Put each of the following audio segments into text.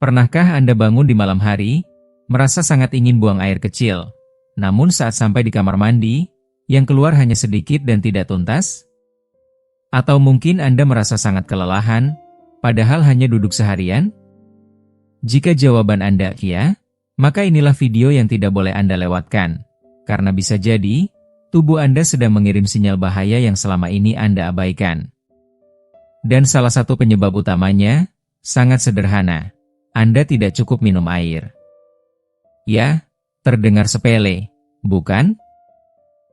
Pernahkah Anda bangun di malam hari, merasa sangat ingin buang air kecil, namun saat sampai di kamar mandi, yang keluar hanya sedikit dan tidak tuntas? Atau mungkin Anda merasa sangat kelelahan, padahal hanya duduk seharian? Jika jawaban Anda iya, maka inilah video yang tidak boleh Anda lewatkan, karena bisa jadi, tubuh Anda sedang mengirim sinyal bahaya yang selama ini Anda abaikan. Dan salah satu penyebab utamanya, sangat sederhana. Anda tidak cukup minum air. Ya, terdengar sepele, bukan?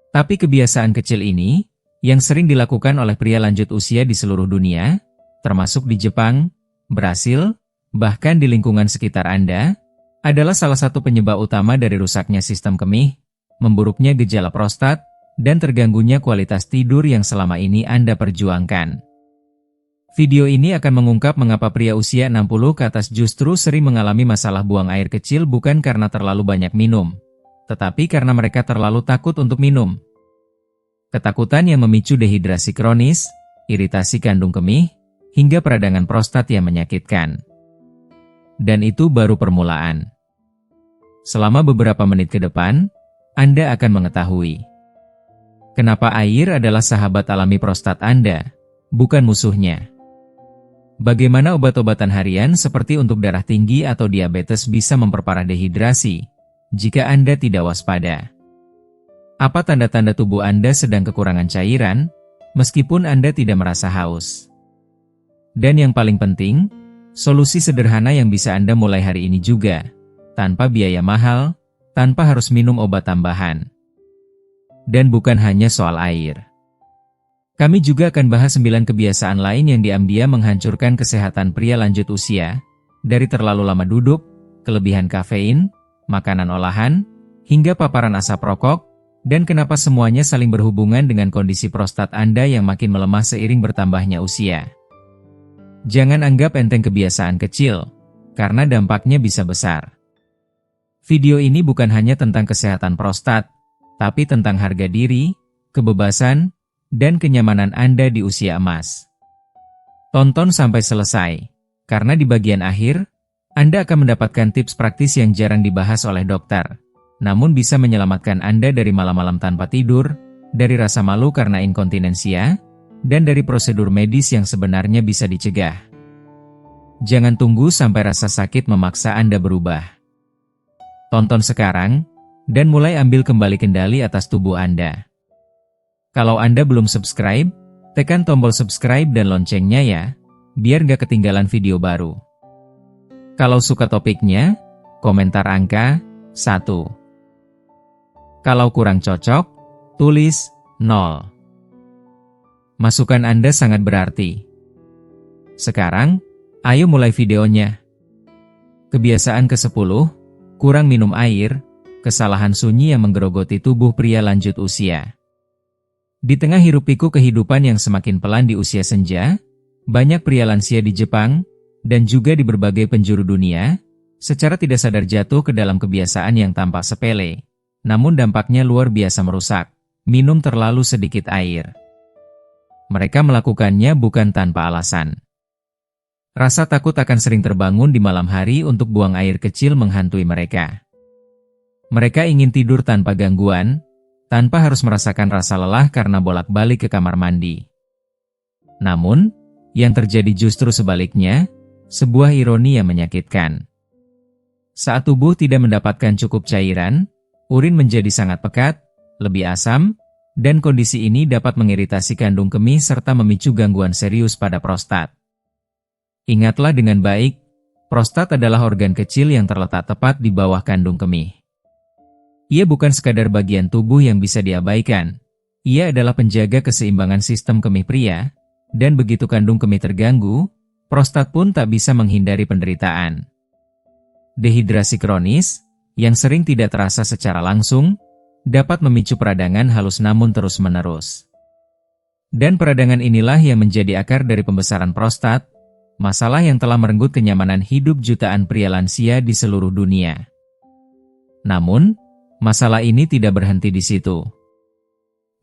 Tapi kebiasaan kecil ini, yang sering dilakukan oleh pria lanjut usia di seluruh dunia, termasuk di Jepang, Brasil, bahkan di lingkungan sekitar Anda, adalah salah satu penyebab utama dari rusaknya sistem kemih, memburuknya gejala prostat, dan terganggunya kualitas tidur yang selama ini Anda perjuangkan. Video ini akan mengungkap mengapa pria usia 60 ke atas justru sering mengalami masalah buang air kecil bukan karena terlalu banyak minum, tetapi karena mereka terlalu takut untuk minum. Ketakutan yang memicu dehidrasi kronis, iritasi kandung kemih, hingga peradangan prostat yang menyakitkan. Dan itu baru permulaan. Selama beberapa menit ke depan, Anda akan mengetahui kenapa air adalah sahabat alami prostat Anda, bukan musuhnya. Bagaimana obat-obatan harian seperti untuk darah tinggi atau diabetes bisa memperparah dehidrasi jika Anda tidak waspada? Apa tanda-tanda tubuh Anda sedang kekurangan cairan, meskipun Anda tidak merasa haus? Dan yang paling penting, solusi sederhana yang bisa Anda mulai hari ini juga, tanpa biaya mahal, tanpa harus minum obat tambahan. Dan bukan hanya soal air. Kami juga akan bahas 9 kebiasaan lain yang diam-diam menghancurkan kesehatan pria lanjut usia, dari terlalu lama duduk, kelebihan kafein, makanan olahan, hingga paparan asap rokok, dan kenapa semuanya saling berhubungan dengan kondisi prostat Anda yang makin melemah seiring bertambahnya usia. Jangan anggap enteng kebiasaan kecil, karena dampaknya bisa besar. Video ini bukan hanya tentang kesehatan prostat, tapi tentang harga diri, kebebasan, dan kenyamanan Anda di usia emas. Tonton sampai selesai, karena di bagian akhir, Anda akan mendapatkan tips praktis yang jarang dibahas oleh dokter, namun bisa menyelamatkan Anda dari malam-malam tanpa tidur, dari rasa malu karena inkontinensia, dan dari prosedur medis yang sebenarnya bisa dicegah. Jangan tunggu sampai rasa sakit memaksa Anda berubah. Tonton sekarang, dan mulai ambil kembali kendali atas tubuh Anda. Kalau Anda belum subscribe, tekan tombol subscribe dan loncengnya ya, biar gak ketinggalan video baru. Kalau suka topiknya, komentar angka 1. Kalau kurang cocok, tulis 0. Masukan Anda sangat berarti. Sekarang, ayo mulai videonya. Kebiasaan ke-10, kurang minum air, kesalahan sunyi yang menggerogoti tubuh pria lanjut usia. Di tengah hiruk-pikuk kehidupan yang semakin pelan di usia senja, banyak pria lansia di Jepang, dan juga di berbagai penjuru dunia, secara tidak sadar jatuh ke dalam kebiasaan yang tampak sepele, namun dampaknya luar biasa merusak, minum terlalu sedikit air. Mereka melakukannya bukan tanpa alasan. Rasa takut akan sering terbangun di malam hari untuk buang air kecil menghantui mereka. Mereka ingin tidur tanpa gangguan, tanpa harus merasakan rasa lelah karena bolak-balik ke kamar mandi. Namun, yang terjadi justru sebaliknya, sebuah ironi yang menyakitkan. Saat tubuh tidak mendapatkan cukup cairan, urin menjadi sangat pekat, lebih asam, dan kondisi ini dapat mengiritasi kandung kemih serta memicu gangguan serius pada prostat. Ingatlah dengan baik, prostat adalah organ kecil yang terletak tepat di bawah kandung kemih. Ia bukan sekadar bagian tubuh yang bisa diabaikan. Ia adalah penjaga keseimbangan sistem kemih pria, dan begitu kandung kemih terganggu, prostat pun tak bisa menghindari penderitaan. Dehidrasi kronis, yang sering tidak terasa secara langsung, dapat memicu peradangan halus namun terus-menerus. Dan peradangan inilah yang menjadi akar dari pembesaran prostat, masalah yang telah merenggut kenyamanan hidup jutaan pria lansia di seluruh dunia. Namun, masalah ini tidak berhenti di situ.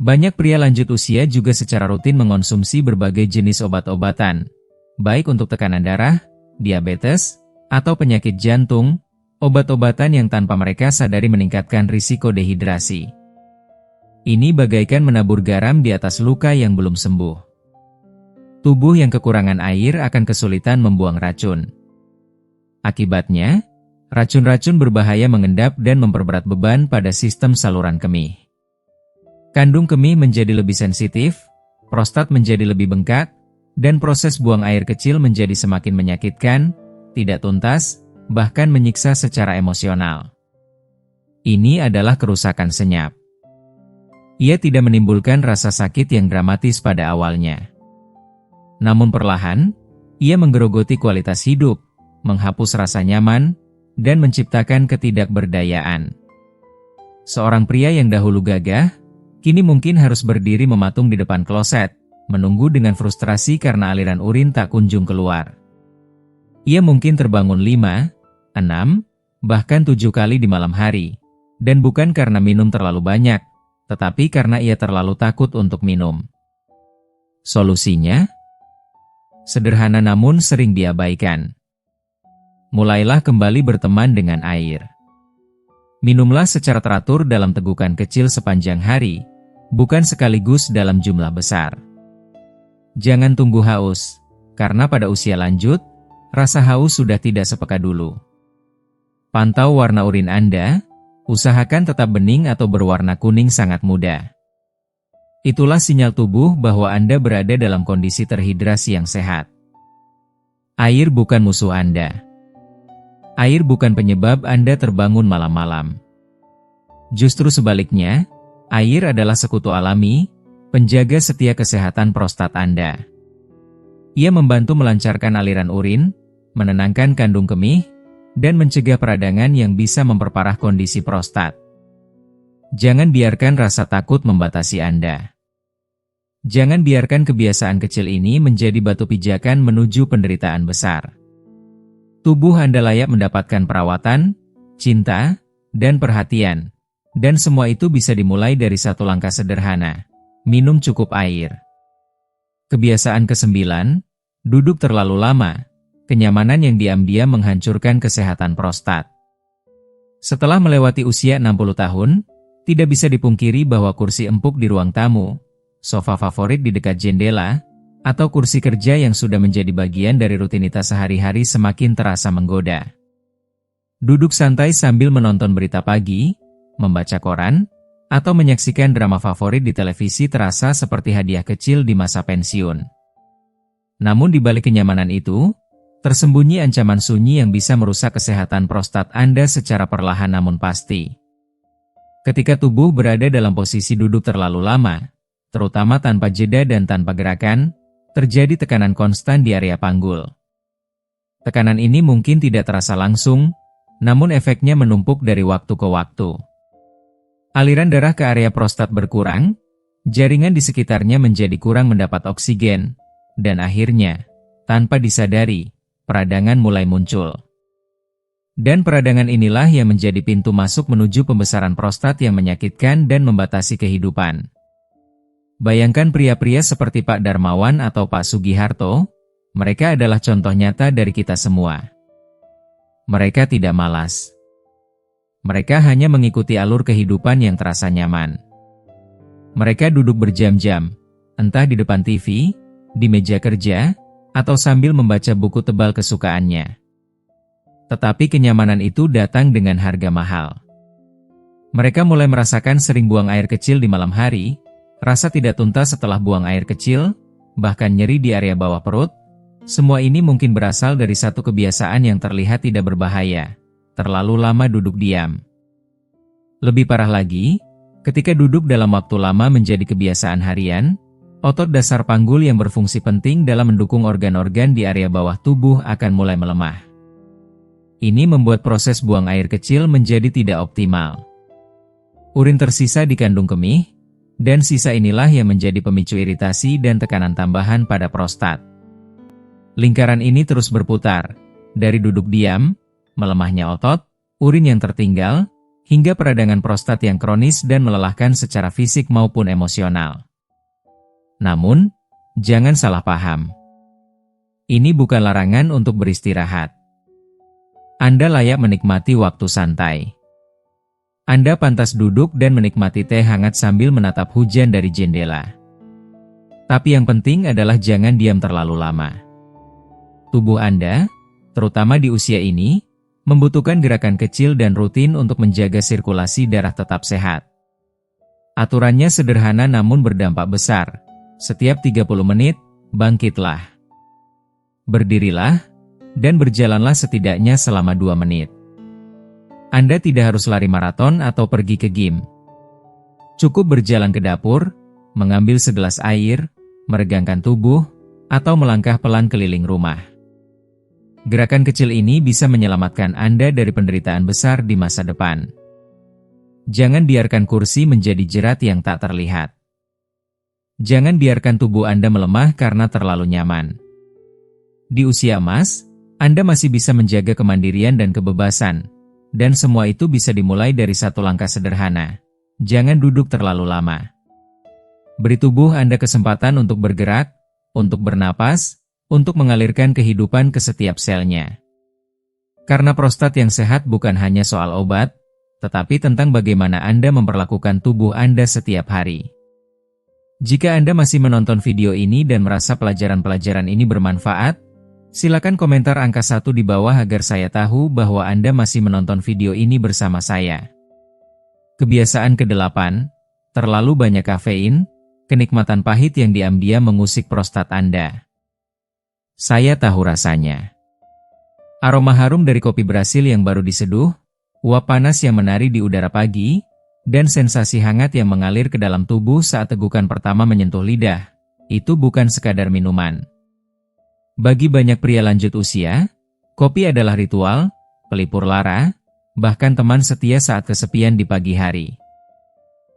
Banyak pria lanjut usia juga secara rutin mengonsumsi berbagai jenis obat-obatan, baik untuk tekanan darah, diabetes, atau penyakit jantung, obat-obatan yang tanpa mereka sadari meningkatkan risiko dehidrasi. Ini bagaikan menabur garam di atas luka yang belum sembuh. Tubuh yang kekurangan air akan kesulitan membuang racun. Akibatnya, racun-racun berbahaya mengendap dan memperberat beban pada sistem saluran kemih. Kandung kemih menjadi lebih sensitif, prostat menjadi lebih bengkak, dan proses buang air kecil menjadi semakin menyakitkan, tidak tuntas, bahkan menyiksa secara emosional. Ini adalah kerusakan senyap. Ia tidak menimbulkan rasa sakit yang dramatis pada awalnya. Namun perlahan, ia menggerogoti kualitas hidup, menghapus rasa nyaman, dan menciptakan ketidakberdayaan. Seorang pria yang dahulu gagah, kini mungkin harus berdiri mematung di depan kloset, menunggu dengan frustrasi karena aliran urin tak kunjung keluar. Ia mungkin terbangun 5, 6, bahkan 7 kali di malam hari, dan bukan karena minum terlalu banyak, tetapi karena ia terlalu takut untuk minum. Solusinya? Sederhana namun sering diabaikan. Mulailah kembali berteman dengan air. Minumlah secara teratur dalam tegukan kecil sepanjang hari, bukan sekaligus dalam jumlah besar. Jangan tunggu haus, karena pada usia lanjut, rasa haus sudah tidak sepeka dulu. Pantau warna urin Anda, usahakan tetap bening atau berwarna kuning sangat muda. Itulah sinyal tubuh bahwa Anda berada dalam kondisi terhidrasi yang sehat. Air bukan musuh Anda. Air bukan penyebab Anda terbangun malam-malam. Justru sebaliknya, air adalah sekutu alami, penjaga setia kesehatan prostat Anda. Ia membantu melancarkan aliran urin, menenangkan kandung kemih, dan mencegah peradangan yang bisa memperparah kondisi prostat. Jangan biarkan rasa takut membatasi Anda. Jangan biarkan kebiasaan kecil ini menjadi batu pijakan menuju penderitaan besar. Tubuh Anda layak mendapatkan perawatan, cinta, dan perhatian, dan semua itu bisa dimulai dari satu langkah sederhana: minum cukup air. Kebiasaan ke-9, duduk terlalu lama. Kenyamanan yang diam-diam menghancurkan kesehatan prostat. Setelah melewati usia 60 tahun, tidak bisa dipungkiri bahwa kursi empuk di ruang tamu, sofa favorit di dekat jendela, atau kursi kerja yang sudah menjadi bagian dari rutinitas sehari-hari semakin terasa menggoda. Duduk santai sambil menonton berita pagi, membaca koran, atau menyaksikan drama favorit di televisi terasa seperti hadiah kecil di masa pensiun. Namun di balik kenyamanan itu, tersembunyi ancaman sunyi yang bisa merusak kesehatan prostat Anda secara perlahan namun pasti. Ketika tubuh berada dalam posisi duduk terlalu lama, terutama tanpa jeda dan tanpa gerakan, terjadi tekanan konstan di area panggul. Tekanan ini mungkin tidak terasa langsung, namun efeknya menumpuk dari waktu ke waktu. Aliran darah ke area prostat berkurang, jaringan di sekitarnya menjadi kurang mendapat oksigen, dan akhirnya, tanpa disadari, peradangan mulai muncul. Dan peradangan inilah yang menjadi pintu masuk menuju pembesaran prostat yang menyakitkan dan membatasi kehidupan. Bayangkan pria-pria seperti Pak Darmawan atau Pak Sugiharto, mereka adalah contoh nyata dari kita semua. Mereka tidak malas. Mereka hanya mengikuti alur kehidupan yang terasa nyaman. Mereka duduk berjam-jam, entah di depan TV, di meja kerja, atau sambil membaca buku tebal kesukaannya. Tetapi kenyamanan itu datang dengan harga mahal. Mereka mulai merasakan sering buang air kecil di malam hari, rasa tidak tuntas setelah buang air kecil, bahkan nyeri di area bawah perut. Semua ini mungkin berasal dari satu kebiasaan yang terlihat tidak berbahaya: terlalu lama duduk diam. Lebih parah lagi, ketika duduk dalam waktu lama menjadi kebiasaan harian, otot dasar panggul yang berfungsi penting dalam mendukung organ-organ di area bawah tubuh akan mulai melemah. Ini membuat proses buang air kecil menjadi tidak optimal. Urin tersisa di kandung kemih, dan sisa inilah yang menjadi pemicu iritasi dan tekanan tambahan pada prostat. Lingkaran ini terus berputar, dari duduk diam, melemahnya otot, urin yang tertinggal, hingga peradangan prostat yang kronis dan melelahkan secara fisik maupun emosional. Namun, jangan salah paham. Ini bukan larangan untuk beristirahat. Anda layak menikmati waktu santai. Anda pantas duduk dan menikmati teh hangat sambil menatap hujan dari jendela. Tapi yang penting adalah jangan diam terlalu lama. Tubuh Anda, terutama di usia ini, membutuhkan gerakan kecil dan rutin untuk menjaga sirkulasi darah tetap sehat. Aturannya sederhana namun berdampak besar. Setiap 30 menit, bangkitlah. Berdirilah, dan berjalanlah setidaknya selama 2 menit. Anda tidak harus lari maraton atau pergi ke gym. Cukup berjalan ke dapur, mengambil segelas air, meregangkan tubuh, atau melangkah pelan keliling rumah. Gerakan kecil ini bisa menyelamatkan Anda dari penderitaan besar di masa depan. Jangan biarkan kursi menjadi jerat yang tak terlihat. Jangan biarkan tubuh Anda melemah karena terlalu nyaman. Di usia emas, Anda masih bisa menjaga kemandirian dan kebebasan, dan semua itu bisa dimulai dari satu langkah sederhana. Jangan duduk terlalu lama. Beri tubuh Anda kesempatan untuk bergerak, untuk bernapas, untuk mengalirkan kehidupan ke setiap selnya. Karena prostat yang sehat bukan hanya soal obat, tetapi tentang bagaimana Anda memperlakukan tubuh Anda setiap hari. Jika Anda masih menonton video ini dan merasa pelajaran-pelajaran ini bermanfaat, silakan komentar angka 1 di bawah agar saya tahu bahwa Anda masih menonton video ini bersama saya. Kebiasaan ke-8, terlalu banyak kafein, kenikmatan pahit yang diam-diam mengusik prostat Anda. Saya tahu rasanya. Aroma harum dari kopi Brasil yang baru diseduh, uap panas yang menari di udara pagi, dan sensasi hangat yang mengalir ke dalam tubuh saat tegukan pertama menyentuh lidah, itu bukan sekadar minuman. Bagi banyak pria lanjut usia, kopi adalah ritual, pelipur lara, bahkan teman setia saat kesepian di pagi hari.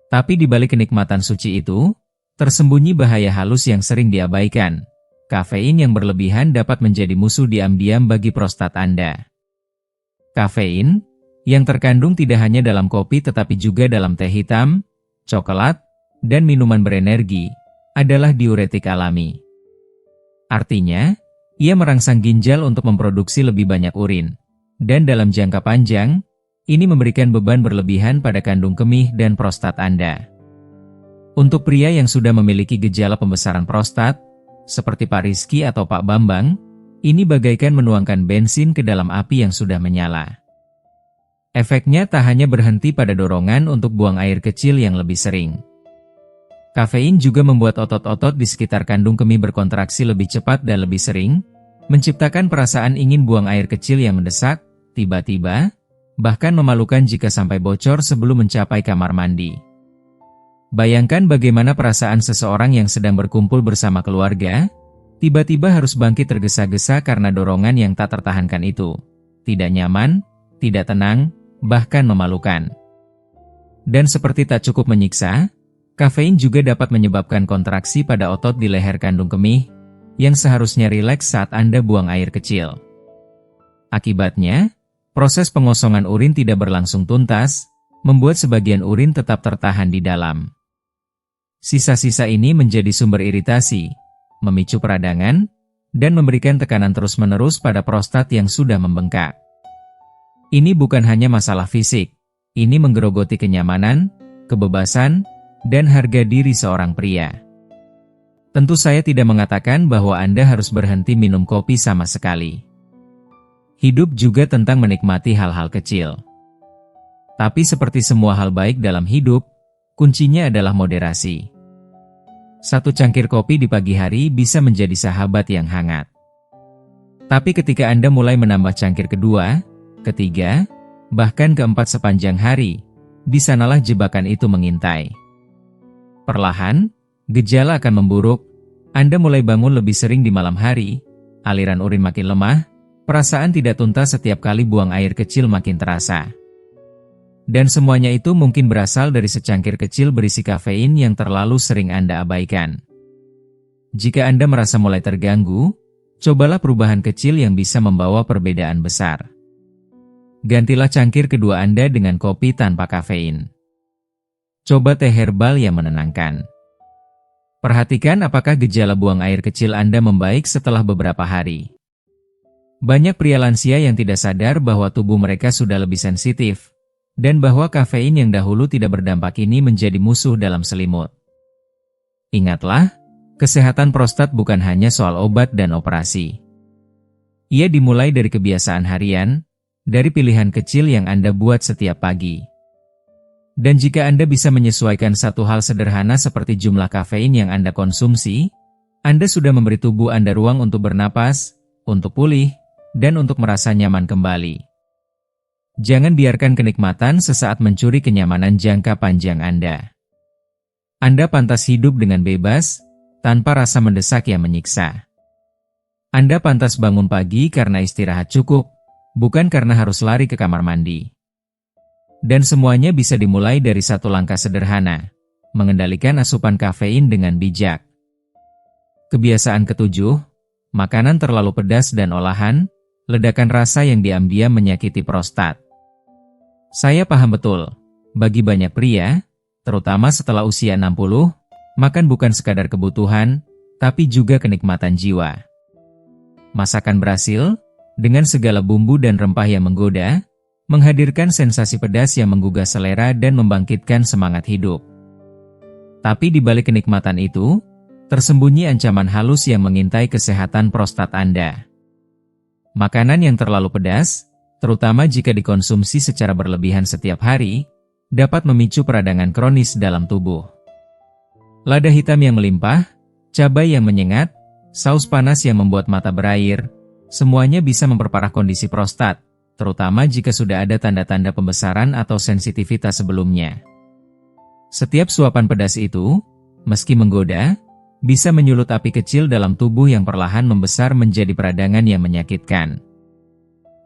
Tapi di balik kenikmatan suci itu, tersembunyi bahaya halus yang sering diabaikan. Kafein yang berlebihan dapat menjadi musuh diam-diam bagi prostat Anda. Kafein, yang terkandung tidak hanya dalam kopi tetapi juga dalam teh hitam, coklat, dan minuman berenergi, adalah diuretik alami. Artinya, ia merangsang ginjal untuk memproduksi lebih banyak urin. Dan dalam jangka panjang, ini memberikan beban berlebihan pada kandung kemih dan prostat Anda. Untuk pria yang sudah memiliki gejala pembesaran prostat, seperti Pak Rizky atau Pak Bambang, ini bagaikan menuangkan bensin ke dalam api yang sudah menyala. Efeknya tak hanya berhenti pada dorongan untuk buang air kecil yang lebih sering. Kafein juga membuat otot-otot di sekitar kandung kemih berkontraksi lebih cepat dan lebih sering, menciptakan perasaan ingin buang air kecil yang mendesak, tiba-tiba, bahkan memalukan jika sampai bocor sebelum mencapai kamar mandi. Bayangkan bagaimana perasaan seseorang yang sedang berkumpul bersama keluarga, tiba-tiba harus bangkit tergesa-gesa karena dorongan yang tak tertahankan itu. Tidak nyaman, tidak tenang, bahkan memalukan. Dan seperti tak cukup menyiksa, kafein juga dapat menyebabkan kontraksi pada otot di leher kandung kemih, yang seharusnya rileks saat Anda buang air kecil. Akibatnya, proses pengosongan urin tidak berlangsung tuntas, membuat sebagian urin tetap tertahan di dalam. Sisa-sisa ini menjadi sumber iritasi, memicu peradangan, dan memberikan tekanan terus-menerus pada prostat yang sudah membengkak. Ini bukan hanya masalah fisik, ini menggerogoti kenyamanan, kebebasan, dan harga diri seorang pria. Tentu saya tidak mengatakan bahwa Anda harus berhenti minum kopi sama sekali. Hidup juga tentang menikmati hal-hal kecil. Tapi seperti semua hal baik dalam hidup, kuncinya adalah moderasi. Satu cangkir kopi di pagi hari bisa menjadi sahabat yang hangat. Tapi ketika Anda mulai menambah cangkir kedua, ketiga, bahkan keempat sepanjang hari, di sanalah jebakan itu mengintai. Perlahan, gejala akan memburuk, Anda mulai bangun lebih sering di malam hari, aliran urin makin lemah, perasaan tidak tuntas setiap kali buang air kecil makin terasa. Dan semuanya itu mungkin berasal dari secangkir kecil berisi kafein yang terlalu sering Anda abaikan. Jika Anda merasa mulai terganggu, cobalah perubahan kecil yang bisa membawa perbedaan besar. Gantilah cangkir kedua Anda dengan kopi tanpa kafein. Coba teh herbal yang menenangkan. Perhatikan apakah gejala buang air kecil Anda membaik setelah beberapa hari. Banyak pria lansia yang tidak sadar bahwa tubuh mereka sudah lebih sensitif, dan bahwa kafein yang dahulu tidak berdampak ini menjadi musuh dalam selimut. Ingatlah, kesehatan prostat bukan hanya soal obat dan operasi. Ia dimulai dari kebiasaan harian, dari pilihan kecil yang Anda buat setiap pagi. Dan jika Anda bisa menyesuaikan satu hal sederhana seperti jumlah kafein yang Anda konsumsi, Anda sudah memberi tubuh Anda ruang untuk bernapas, untuk pulih, dan untuk merasa nyaman kembali. Jangan biarkan kenikmatan sesaat mencuri kenyamanan jangka panjang Anda. Anda pantas hidup dengan bebas, tanpa rasa mendesak yang menyiksa. Anda pantas bangun pagi karena istirahat cukup, bukan karena harus lari ke kamar mandi. Dan semuanya bisa dimulai dari satu langkah sederhana, mengendalikan asupan kafein dengan bijak. Kebiasaan ketujuh, makanan terlalu pedas dan olahan, ledakan rasa yang diam-diam menyakiti prostat. Saya paham betul, bagi banyak pria, terutama setelah usia 60, makan bukan sekadar kebutuhan, tapi juga kenikmatan jiwa. Masakan berhasil, dengan segala bumbu dan rempah yang menggoda, menghadirkan sensasi pedas yang menggugah selera dan membangkitkan semangat hidup. Tapi di balik kenikmatan itu, tersembunyi ancaman halus yang mengintai kesehatan prostat Anda. Makanan yang terlalu pedas, terutama jika dikonsumsi secara berlebihan setiap hari, dapat memicu peradangan kronis dalam tubuh. Lada hitam yang melimpah, cabai yang menyengat, saus panas yang membuat mata berair, semuanya bisa memperparah kondisi prostat, terutama jika sudah ada tanda-tanda pembesaran atau sensitivitas sebelumnya. Setiap suapan pedas itu, meski menggoda, bisa menyulut api kecil dalam tubuh yang perlahan membesar menjadi peradangan yang menyakitkan.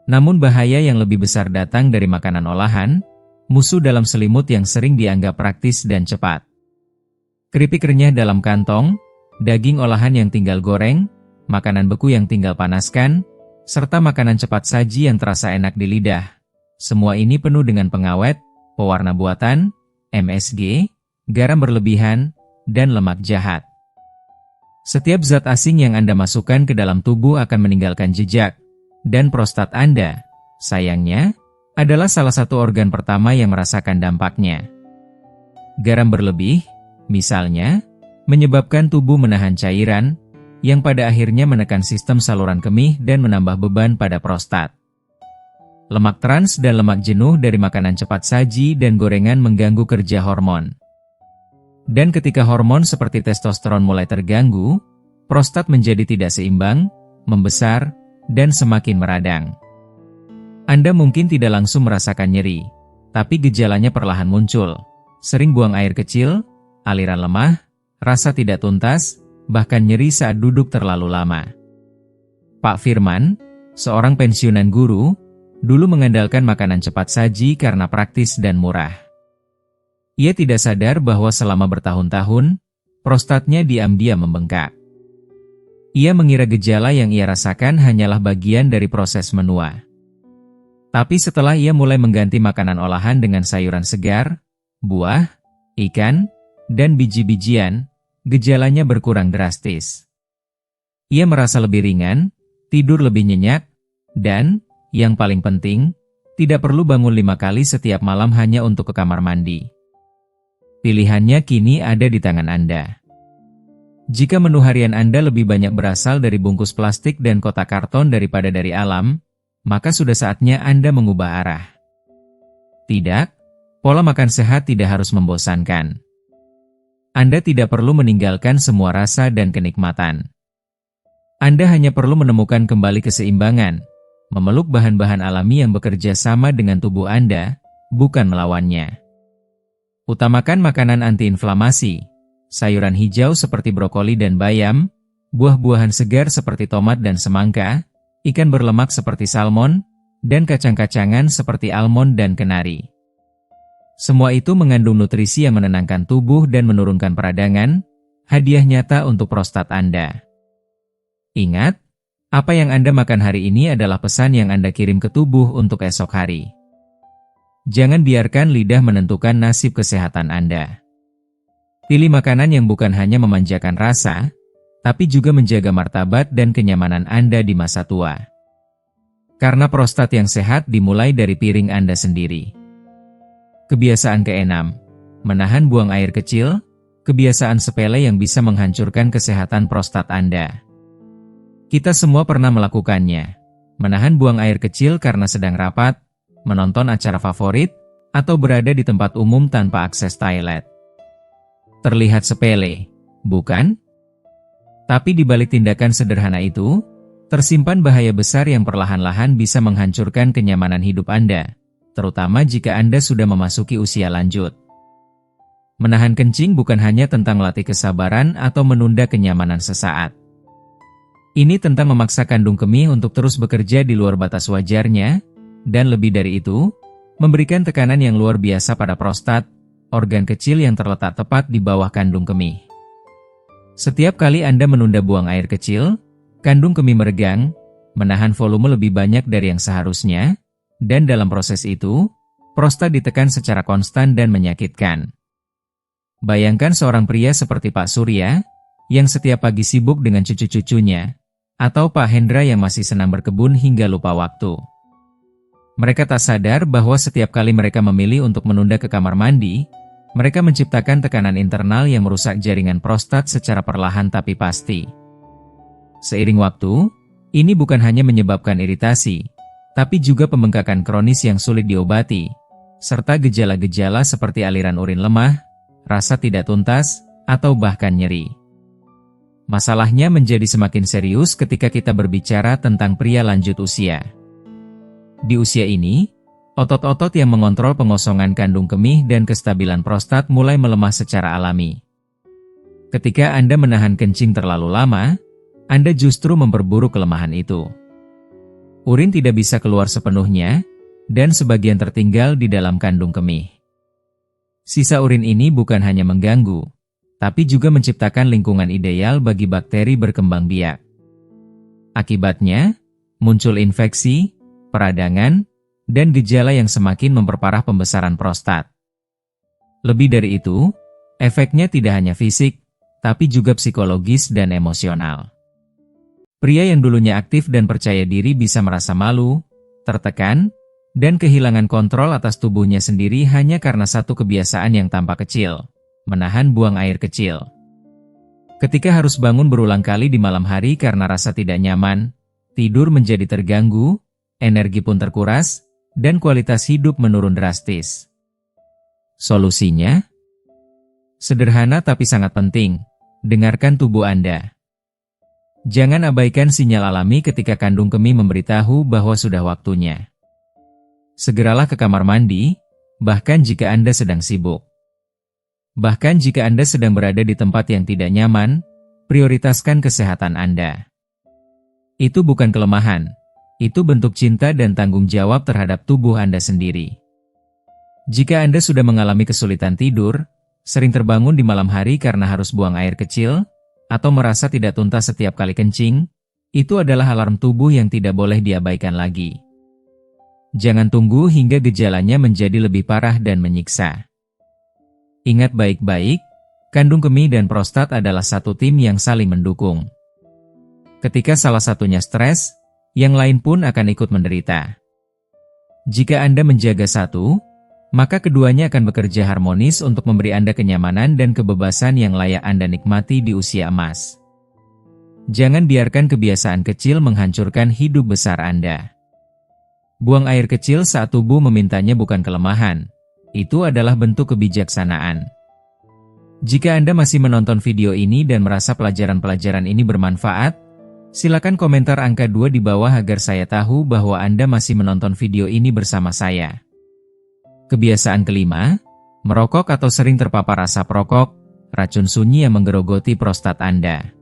Namun bahaya yang lebih besar datang dari makanan olahan, musuh dalam selimut yang sering dianggap praktis dan cepat. Keripik renyah dalam kantong, daging olahan yang tinggal goreng, makanan beku yang tinggal panaskan, serta makanan cepat saji yang terasa enak di lidah. Semua ini penuh dengan pengawet, pewarna buatan, MSG, garam berlebihan, dan lemak jahat. Setiap zat asing yang Anda masukkan ke dalam tubuh akan meninggalkan jejak, dan prostat Anda, sayangnya, adalah salah satu organ pertama yang merasakan dampaknya. Garam berlebih, misalnya, menyebabkan tubuh menahan cairan, yang pada akhirnya menekan sistem saluran kemih dan menambah beban pada prostat. Lemak trans dan lemak jenuh dari makanan cepat saji dan gorengan mengganggu kerja hormon. Dan ketika hormon seperti testosteron mulai terganggu, prostat menjadi tidak seimbang, membesar, dan semakin meradang. Anda mungkin tidak langsung merasakan nyeri, tapi gejalanya perlahan muncul. Sering buang air kecil, aliran lemah, rasa tidak tuntas, bahkan nyeri saat duduk terlalu lama. Pak Firman, seorang pensiunan guru, dulu mengandalkan makanan cepat saji karena praktis dan murah. Ia tidak sadar bahwa selama bertahun-tahun, prostatnya diam-diam membengkak. Ia mengira gejala yang ia rasakan hanyalah bagian dari proses menua. Tapi setelah ia mulai mengganti makanan olahan dengan sayuran segar, buah, ikan, dan biji-bijian, gejalanya berkurang drastis. Ia merasa lebih ringan, tidur lebih nyenyak, dan, yang paling penting, tidak perlu bangun 5 kali setiap malam hanya untuk ke kamar mandi. Pilihannya kini ada di tangan Anda. Jika menu harian Anda lebih banyak berasal dari bungkus plastik dan kotak karton daripada dari alam, maka sudah saatnya Anda mengubah arah. Tidak, pola makan sehat tidak harus membosankan. Anda tidak perlu meninggalkan semua rasa dan kenikmatan. Anda hanya perlu menemukan kembali keseimbangan, memeluk bahan-bahan alami yang bekerja sama dengan tubuh Anda, bukan melawannya. Utamakan makanan antiinflamasi, sayuran hijau seperti brokoli dan bayam, buah-buahan segar seperti tomat dan semangka, ikan berlemak seperti salmon, dan kacang-kacangan seperti almond dan kenari. Semua itu mengandung nutrisi yang menenangkan tubuh dan menurunkan peradangan, hadiah nyata untuk prostat Anda. Ingat, apa yang Anda makan hari ini adalah pesan yang Anda kirim ke tubuh untuk esok hari. Jangan biarkan lidah menentukan nasib kesehatan Anda. Pilih makanan yang bukan hanya memanjakan rasa, tapi juga menjaga martabat dan kenyamanan Anda di masa tua. Karena prostat yang sehat dimulai dari piring Anda sendiri. Kebiasaan keenam, menahan buang air kecil, kebiasaan sepele yang bisa menghancurkan kesehatan prostat Anda. Kita semua pernah melakukannya, menahan buang air kecil karena sedang rapat, menonton acara favorit, atau berada di tempat umum tanpa akses toilet. Terlihat sepele, bukan? Tapi di balik tindakan sederhana itu, tersimpan bahaya besar yang perlahan-lahan bisa menghancurkan kenyamanan hidup Anda, terutama jika Anda sudah memasuki usia lanjut. Menahan kencing bukan hanya tentang melatih kesabaran atau menunda kenyamanan sesaat. Ini tentang memaksa kandung kemih untuk terus bekerja di luar batas wajarnya, dan lebih dari itu, memberikan tekanan yang luar biasa pada prostat, organ kecil yang terletak tepat di bawah kandung kemih. Setiap kali Anda menunda buang air kecil, kandung kemih meregang, menahan volume lebih banyak dari yang seharusnya, dan dalam proses itu, prostat ditekan secara konstan dan menyakitkan. Bayangkan seorang pria seperti Pak Surya, yang setiap pagi sibuk dengan cucu-cucunya, atau Pak Hendra yang masih senang berkebun hingga lupa waktu. Mereka tak sadar bahwa setiap kali mereka memilih untuk menunda ke kamar mandi, mereka menciptakan tekanan internal yang merusak jaringan prostat secara perlahan tapi pasti. Seiring waktu, ini bukan hanya menyebabkan iritasi, tapi juga pembengkakan kronis yang sulit diobati, serta gejala-gejala seperti aliran urin lemah, rasa tidak tuntas, atau bahkan nyeri. Masalahnya menjadi semakin serius ketika kita berbicara tentang pria lanjut usia. Di usia ini, otot-otot yang mengontrol pengosongan kandung kemih dan kestabilan prostat mulai melemah secara alami. Ketika Anda menahan kencing terlalu lama, Anda justru memperburuk kelemahan itu. Urin tidak bisa keluar sepenuhnya, dan sebagian tertinggal di dalam kandung kemih. Sisa urin ini bukan hanya mengganggu, tapi juga menciptakan lingkungan ideal bagi bakteri berkembang biak. Akibatnya, muncul infeksi, peradangan, dan gejala yang semakin memperparah pembesaran prostat. Lebih dari itu, efeknya tidak hanya fisik, tapi juga psikologis dan emosional. Pria yang dulunya aktif dan percaya diri bisa merasa malu, tertekan, dan kehilangan kontrol atas tubuhnya sendiri hanya karena satu kebiasaan yang tampak kecil, menahan buang air kecil. Ketika harus bangun berulang kali di malam hari karena rasa tidak nyaman, tidur menjadi terganggu, energi pun terkuras, dan kualitas hidup menurun drastis. Solusinya? Sederhana tapi sangat penting, dengarkan tubuh Anda. Jangan abaikan sinyal alami ketika kandung kemih memberitahu bahwa sudah waktunya. Segeralah ke kamar mandi, bahkan jika Anda sedang sibuk. Bahkan jika Anda sedang berada di tempat yang tidak nyaman, prioritaskan kesehatan Anda. Itu bukan kelemahan, itu bentuk cinta dan tanggung jawab terhadap tubuh Anda sendiri. Jika Anda sudah mengalami kesulitan tidur, sering terbangun di malam hari karena harus buang air kecil, atau merasa tidak tuntas setiap kali kencing, itu adalah alarm tubuh yang tidak boleh diabaikan lagi. Jangan tunggu hingga gejalanya menjadi lebih parah dan menyiksa. Ingat baik-baik, kandung kemih dan prostat adalah satu tim yang saling mendukung. Ketika salah satunya stres, yang lain pun akan ikut menderita. Jika Anda menjaga satu, maka keduanya akan bekerja harmonis untuk memberi Anda kenyamanan dan kebebasan yang layak Anda nikmati di usia emas. Jangan biarkan kebiasaan kecil menghancurkan hidup besar Anda. Buang air kecil saat tubuh memintanya bukan kelemahan, itu adalah bentuk kebijaksanaan. Jika Anda masih menonton video ini dan merasa pelajaran-pelajaran ini bermanfaat, silakan komentar angka 2 di bawah agar saya tahu bahwa Anda masih menonton video ini bersama saya. Kebiasaan kelima, merokok atau sering terpapar asap rokok, racun sunyi yang menggerogoti prostat Anda.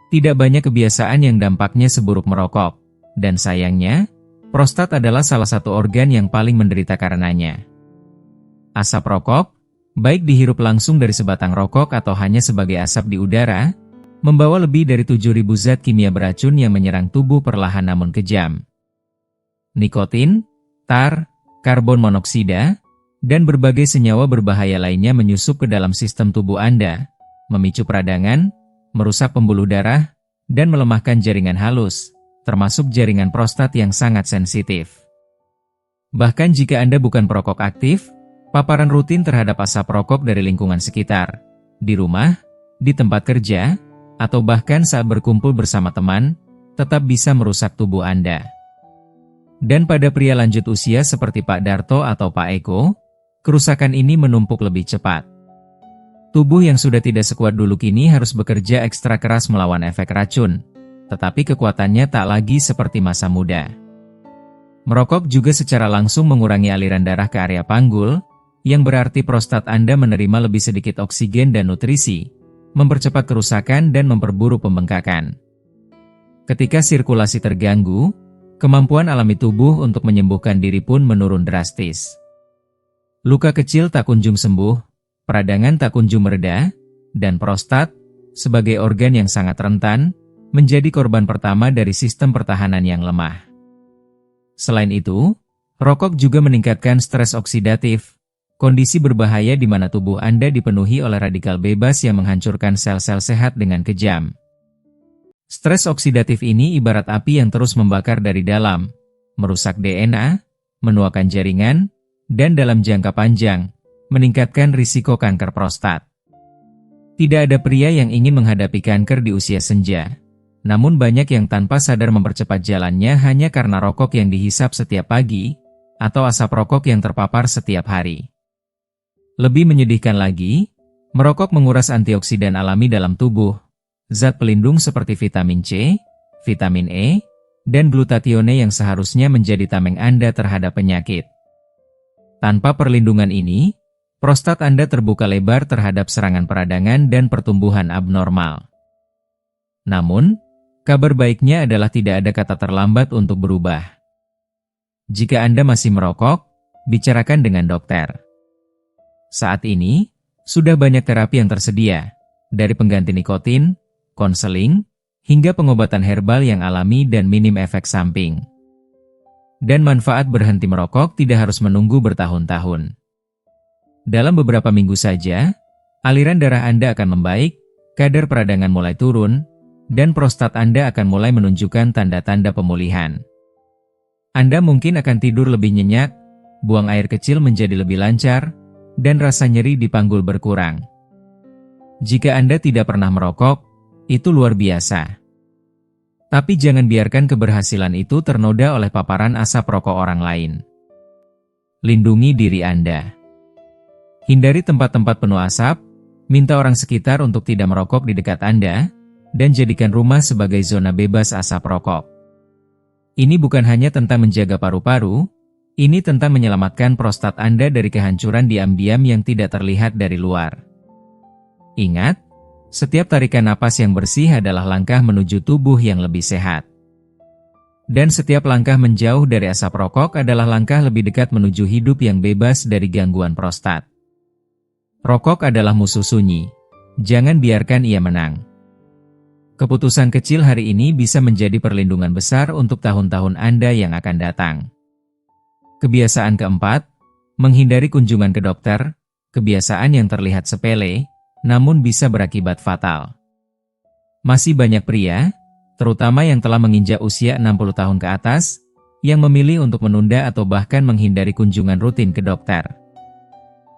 Tidak banyak kebiasaan yang dampaknya seburuk merokok, dan sayangnya, prostat adalah salah satu organ yang paling menderita karenanya. Asap rokok, baik dihirup langsung dari sebatang rokok atau hanya sebagai asap di udara, membawa lebih dari 7.000 zat kimia beracun yang menyerang tubuh perlahan namun kejam. Nikotin, tar, karbon monoksida, dan berbagai senyawa berbahaya lainnya menyusup ke dalam sistem tubuh Anda, memicu peradangan, merusak pembuluh darah, dan melemahkan jaringan halus, termasuk jaringan prostat yang sangat sensitif. Bahkan jika Anda bukan perokok aktif, paparan rutin terhadap asap rokok dari lingkungan sekitar, di rumah, di tempat kerja, atau bahkan saat berkumpul bersama teman, tetap bisa merusak tubuh Anda. Dan pada pria lanjut usia seperti Pak Darto atau Pak Eko, kerusakan ini menumpuk lebih cepat. Tubuh yang sudah tidak sekuat dulu kini harus bekerja ekstra keras melawan efek racun, tetapi kekuatannya tak lagi seperti masa muda. Merokok juga secara langsung mengurangi aliran darah ke area panggul, yang berarti prostat Anda menerima lebih sedikit oksigen dan nutrisi, mempercepat kerusakan dan memperburuk pembengkakan. Ketika sirkulasi terganggu, kemampuan alami tubuh untuk menyembuhkan diri pun menurun drastis. Luka kecil tak kunjung sembuh, peradangan tak kunjung mereda, dan prostat, sebagai organ yang sangat rentan, menjadi korban pertama dari sistem pertahanan yang lemah. Selain itu, rokok juga meningkatkan stres oksidatif, kondisi berbahaya di mana tubuh Anda dipenuhi oleh radikal bebas yang menghancurkan sel-sel sehat dengan kejam. Stres oksidatif ini ibarat api yang terus membakar dari dalam, merusak DNA, menuakan jaringan, dan dalam jangka panjang, meningkatkan risiko kanker prostat. Tidak ada pria yang ingin menghadapi kanker di usia senja. Namun banyak yang tanpa sadar mempercepat jalannya hanya karena rokok yang dihisap setiap pagi, atau asap rokok yang terpapar setiap hari. Lebih menyedihkan lagi, merokok menguras antioksidan alami dalam tubuh, zat pelindung seperti vitamin C, vitamin E, dan glutatione yang seharusnya menjadi tameng Anda terhadap penyakit. Tanpa perlindungan ini, prostat Anda terbuka lebar terhadap serangan peradangan dan pertumbuhan abnormal. Namun, kabar baiknya adalah tidak ada kata terlambat untuk berubah. Jika Anda masih merokok, bicarakan dengan dokter. Saat ini, sudah banyak terapi yang tersedia, dari pengganti nikotin, konseling, hingga pengobatan herbal yang alami dan minim efek samping. Dan manfaat berhenti merokok tidak harus menunggu bertahun-tahun. Dalam beberapa minggu saja, aliran darah Anda akan membaik, kadar peradangan mulai turun, dan prostat Anda akan mulai menunjukkan tanda-tanda pemulihan. Anda mungkin akan tidur lebih nyenyak, buang air kecil menjadi lebih lancar, dan rasa nyeri di panggul berkurang. Jika Anda tidak pernah merokok, itu luar biasa. Tapi jangan biarkan keberhasilan itu ternoda oleh paparan asap rokok orang lain. Lindungi diri Anda. Hindari tempat-tempat penuh asap, minta orang sekitar untuk tidak merokok di dekat Anda, dan jadikan rumah sebagai zona bebas asap rokok. Ini bukan hanya tentang menjaga paru-paru, ini tentang menyelamatkan prostat Anda dari kehancuran diam-diam yang tidak terlihat dari luar. Ingat, setiap tarikan napas yang bersih adalah langkah menuju tubuh yang lebih sehat. Dan setiap langkah menjauh dari asap rokok adalah langkah lebih dekat menuju hidup yang bebas dari gangguan prostat. Rokok adalah musuh sunyi. Jangan biarkan ia menang. Keputusan kecil hari ini bisa menjadi perlindungan besar untuk tahun-tahun Anda yang akan datang. Kebiasaan keempat, menghindari kunjungan ke dokter, kebiasaan yang terlihat sepele, namun bisa berakibat fatal. Masih banyak pria, terutama yang telah menginjak usia 60 tahun ke atas, yang memilih untuk menunda atau bahkan menghindari kunjungan rutin ke dokter.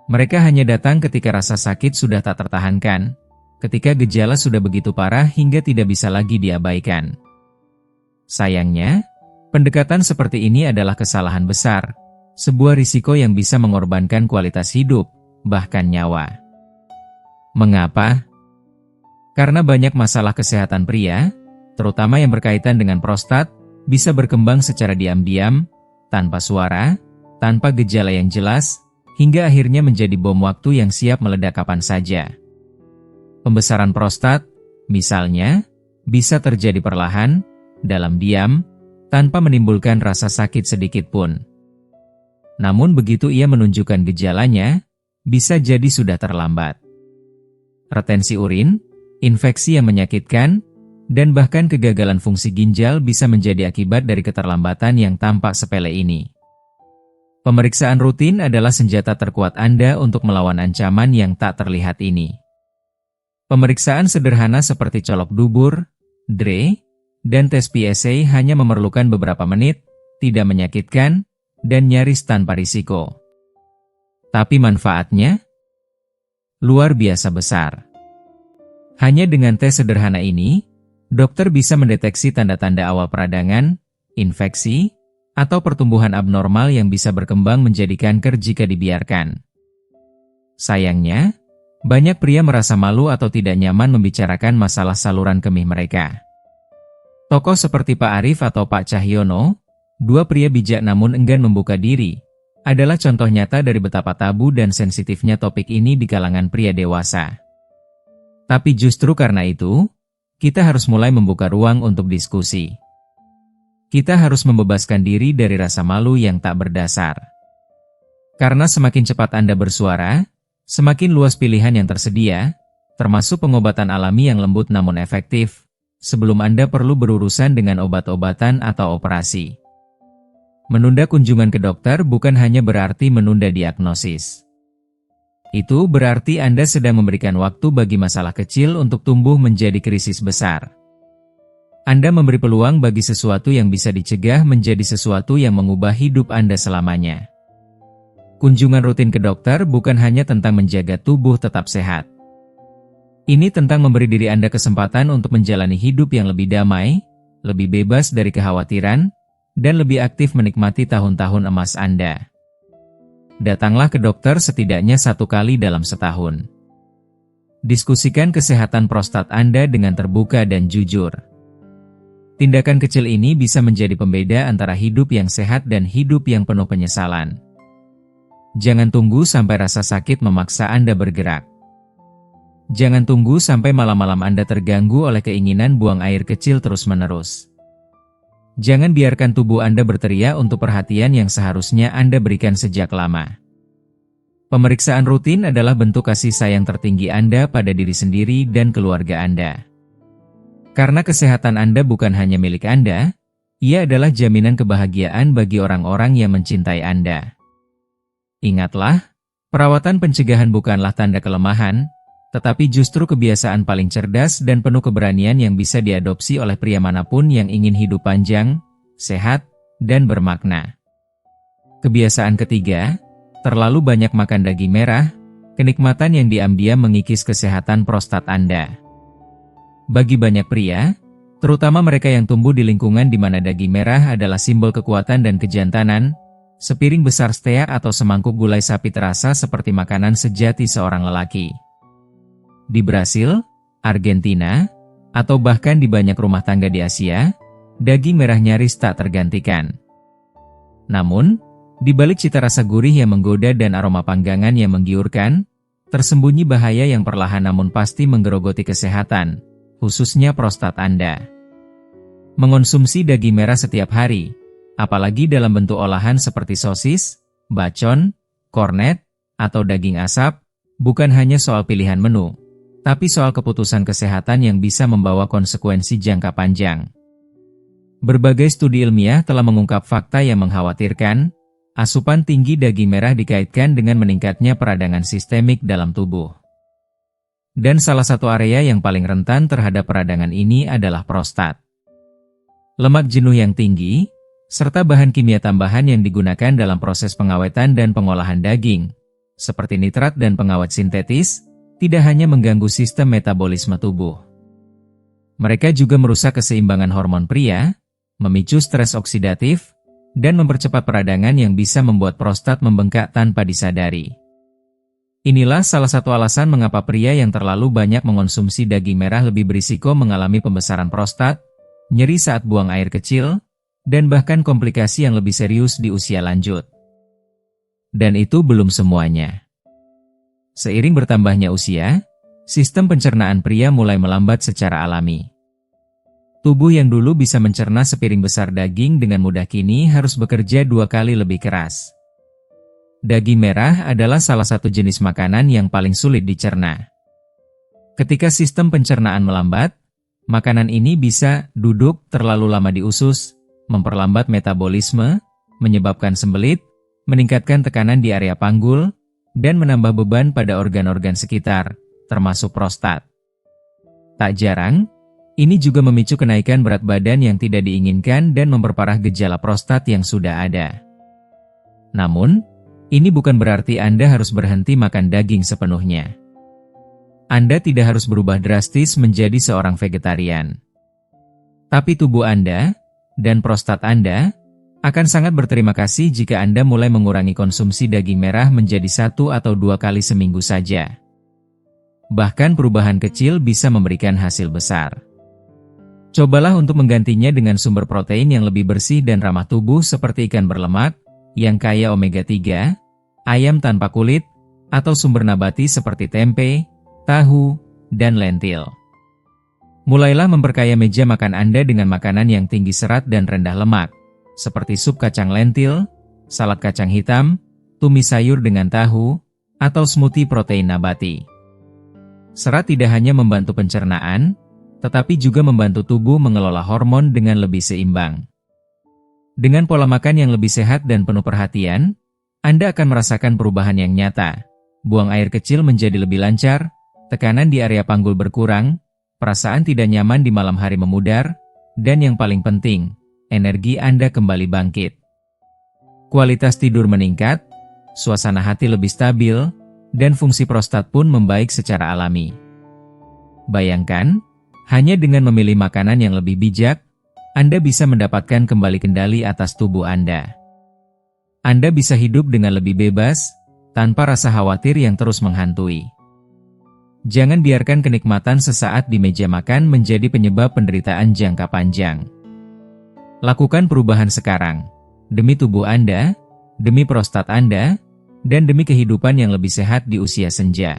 Mereka hanya datang ketika rasa sakit sudah tak tertahankan, ketika gejala sudah begitu parah hingga tidak bisa lagi diabaikan. Sayangnya, pendekatan seperti ini adalah kesalahan besar, sebuah risiko yang bisa mengorbankan kualitas hidup, bahkan nyawa. Mengapa? Karena banyak masalah kesehatan pria, terutama yang berkaitan dengan prostat, bisa berkembang secara diam-diam, tanpa suara, tanpa gejala yang jelas, hingga akhirnya menjadi bom waktu yang siap meledak kapan saja. Pembesaran prostat, misalnya, bisa terjadi perlahan, dalam diam, tanpa menimbulkan rasa sakit sedikit pun. Namun begitu ia menunjukkan gejalanya, bisa jadi sudah terlambat. Retensi urin, infeksi yang menyakitkan, dan bahkan kegagalan fungsi ginjal bisa menjadi akibat dari keterlambatan yang tampak sepele ini. Pemeriksaan rutin adalah senjata terkuat Anda untuk melawan ancaman yang tak terlihat ini. Pemeriksaan sederhana seperti colok dubur, DRE, dan tes PSA hanya memerlukan beberapa menit, tidak menyakitkan, dan nyaris tanpa risiko. Tapi manfaatnya luar biasa besar. Hanya dengan tes sederhana ini, dokter bisa mendeteksi tanda-tanda awal peradangan, infeksi, atau pertumbuhan abnormal yang bisa berkembang menjadi kanker jika dibiarkan. Sayangnya, banyak pria merasa malu atau tidak nyaman membicarakan masalah saluran kemih mereka. Tokoh seperti Pak Arief atau Pak Cahyono, dua pria bijak namun enggan membuka diri, adalah contoh nyata dari betapa tabu dan sensitifnya topik ini di kalangan pria dewasa. Tapi justru karena itu, kita harus mulai membuka ruang untuk diskusi. Kita harus membebaskan diri dari rasa malu yang tak berdasar. Karena semakin cepat Anda bersuara, semakin luas pilihan yang tersedia, termasuk pengobatan alami yang lembut namun efektif, sebelum Anda perlu berurusan dengan obat-obatan atau operasi. Menunda kunjungan ke dokter bukan hanya berarti menunda diagnosis. Itu berarti Anda sedang memberikan waktu bagi masalah kecil untuk tumbuh menjadi krisis besar. Anda memberi peluang bagi sesuatu yang bisa dicegah menjadi sesuatu yang mengubah hidup Anda selamanya. Kunjungan rutin ke dokter bukan hanya tentang menjaga tubuh tetap sehat. Ini tentang memberi diri Anda kesempatan untuk menjalani hidup yang lebih damai, lebih bebas dari kekhawatiran, dan lebih aktif menikmati tahun-tahun emas Anda. Datanglah ke dokter setidaknya 1 kali dalam setahun. Diskusikan kesehatan prostat Anda dengan terbuka dan jujur. Tindakan kecil ini bisa menjadi pembeda antara hidup yang sehat dan hidup yang penuh penyesalan. Jangan tunggu sampai rasa sakit memaksa Anda bergerak. Jangan tunggu sampai malam-malam Anda terganggu oleh keinginan buang air kecil terus-menerus. Jangan biarkan tubuh Anda berteriak untuk perhatian yang seharusnya Anda berikan sejak lama. Pemeriksaan rutin adalah bentuk kasih sayang tertinggi Anda pada diri sendiri dan keluarga Anda. Karena kesehatan Anda bukan hanya milik Anda, ia adalah jaminan kebahagiaan bagi orang-orang yang mencintai Anda. Ingatlah, perawatan pencegahan bukanlah tanda kelemahan, tetapi justru kebiasaan paling cerdas dan penuh keberanian yang bisa diadopsi oleh pria manapun yang ingin hidup panjang, sehat, dan bermakna. Kebiasaan ketiga, terlalu banyak makan daging merah, kenikmatan yang diam-diam mengikis kesehatan prostat Anda. Bagi banyak pria, terutama mereka yang tumbuh di lingkungan di mana daging merah adalah simbol kekuatan dan kejantanan, sepiring besar steak atau semangkuk gulai sapi terasa seperti makanan sejati seorang lelaki. Di Brasil, Argentina, atau bahkan di banyak rumah tangga di Asia, daging merah nyaris tak tergantikan. Namun, di balik cita rasa gurih yang menggoda dan aroma panggangan yang menggiurkan, tersembunyi bahaya yang perlahan namun pasti menggerogoti kesehatan, khususnya prostat Anda. Mengonsumsi daging merah setiap hari, apalagi dalam bentuk olahan seperti sosis, bacon, kornet, atau daging asap, bukan hanya soal pilihan menu, tapi soal keputusan kesehatan yang bisa membawa konsekuensi jangka panjang. Berbagai studi ilmiah telah mengungkap fakta yang mengkhawatirkan, asupan tinggi daging merah dikaitkan dengan meningkatnya peradangan sistemik dalam tubuh. Dan salah satu area yang paling rentan terhadap peradangan ini adalah prostat. Lemak jenuh yang tinggi, serta bahan kimia tambahan yang digunakan dalam proses pengawetan dan pengolahan daging, seperti nitrat dan pengawet sintetis, tidak hanya mengganggu sistem metabolisme tubuh. Mereka juga merusak keseimbangan hormon pria, memicu stres oksidatif, dan mempercepat peradangan yang bisa membuat prostat membengkak tanpa disadari. Inilah salah satu alasan mengapa pria yang terlalu banyak mengonsumsi daging merah lebih berisiko mengalami pembesaran prostat, nyeri saat buang air kecil, dan bahkan komplikasi yang lebih serius di usia lanjut. Dan itu belum semuanya. Seiring bertambahnya usia, sistem pencernaan pria mulai melambat secara alami. Tubuh yang dulu bisa mencerna sepiring besar daging dengan mudah kini harus bekerja 2 kali lebih keras. Daging merah adalah salah satu jenis makanan yang paling sulit dicerna. Ketika sistem pencernaan melambat, makanan ini bisa duduk terlalu lama di usus, memperlambat metabolisme, menyebabkan sembelit, meningkatkan tekanan di area panggul, dan menambah beban pada organ-organ sekitar, termasuk prostat. Tak jarang, Ini juga memicu kenaikan berat badan yang tidak diinginkan dan memperparah gejala prostat yang sudah ada. Namun, ini bukan berarti Anda harus berhenti makan daging sepenuhnya. Anda tidak harus berubah drastis menjadi seorang vegetarian. Tapi tubuh Anda dan prostat Anda akan sangat berterima kasih jika Anda mulai mengurangi konsumsi daging merah menjadi 1 atau 2 kali seminggu saja. Bahkan perubahan kecil bisa memberikan hasil besar. Cobalah untuk menggantinya dengan sumber protein yang lebih bersih dan ramah tubuh seperti ikan berlemak, yang kaya omega 3, ayam tanpa kulit, atau sumber nabati seperti tempe, tahu, dan lentil. Mulailah memperkaya meja makan Anda dengan makanan yang tinggi serat dan rendah lemak, seperti sup kacang lentil, salad kacang hitam, tumis sayur dengan tahu, atau smoothie protein nabati. Serat tidak hanya membantu pencernaan, tetapi juga membantu tubuh mengelola hormon dengan lebih seimbang. Dengan pola makan yang lebih sehat dan penuh perhatian, Anda akan merasakan perubahan yang nyata. Buang air kecil menjadi lebih lancar, tekanan di area panggul berkurang, perasaan tidak nyaman di malam hari memudar, dan yang paling penting, energi Anda kembali bangkit. Kualitas tidur meningkat, suasana hati lebih stabil, dan fungsi prostat pun membaik secara alami. Bayangkan, hanya dengan memilih makanan yang lebih bijak, Anda bisa mendapatkan kembali kendali atas tubuh Anda. Anda bisa hidup dengan lebih bebas, tanpa rasa khawatir yang terus menghantui. Jangan biarkan kenikmatan sesaat di meja makan menjadi penyebab penderitaan jangka panjang. Lakukan perubahan sekarang, demi tubuh Anda, demi prostat Anda, dan demi kehidupan yang lebih sehat di usia senja.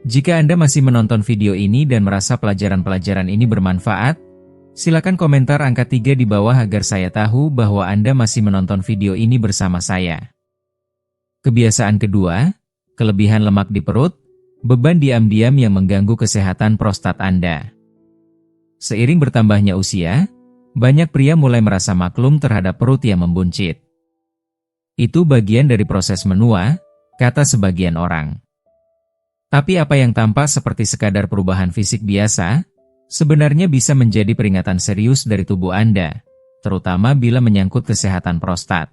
Jika Anda masih menonton video ini dan merasa pelajaran-pelajaran ini bermanfaat, silakan komentar angka 3 di bawah agar saya tahu bahwa Anda masih menonton video ini bersama saya. Kebiasaan kedua, kelebihan lemak di perut, beban diam-diam yang mengganggu kesehatan prostat Anda. Seiring bertambahnya usia, banyak pria mulai merasa maklum terhadap perut yang membuncit. Itu bagian dari proses menua, kata sebagian orang. Tapi apa yang tampak seperti sekadar perubahan fisik biasa, sebenarnya bisa menjadi peringatan serius dari tubuh Anda, terutama bila menyangkut kesehatan prostat.